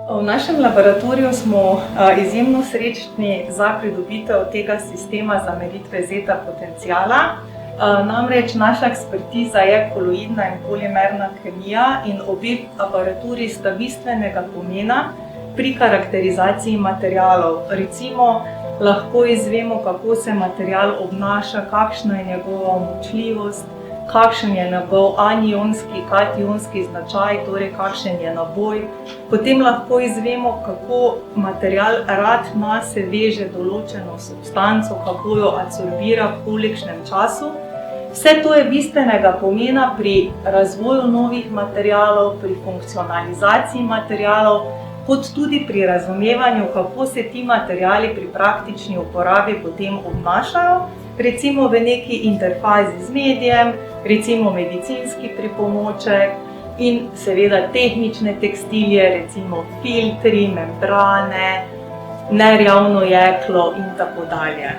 V našem laboratoriju smo izjemno srečni za pridobitev tega sistema za meritve zeta potenciala. Namreč naša ekspertiza je koloidna in polimerna kemija in obe aparaturi sta bistvenega pomena pri karakterizaciji materialov. Recimo, lahko izvemo, kako se material obnaša, kakšna je njegova močljivost, kakšen je njegov anionski, kationski značaj, torej kakšen je naboj. Potem lahko izvemo, kako material rad nase veže določeno substanco, kako jo absorbira, v kolikšnem času. Vse to je bistvenega pomena pri razvoju novih materialov, pri funkcionalizaciji materialov, kot tudi pri razumevanju, kako se ti materiali pri praktični uporabi potem obnašajo, recimo v neki interfazi z medijem, recimo medicinski pripomoček in seveda tehnične tekstilije, recimo filtri, membrane, nerjavno jeklo in tako dalje.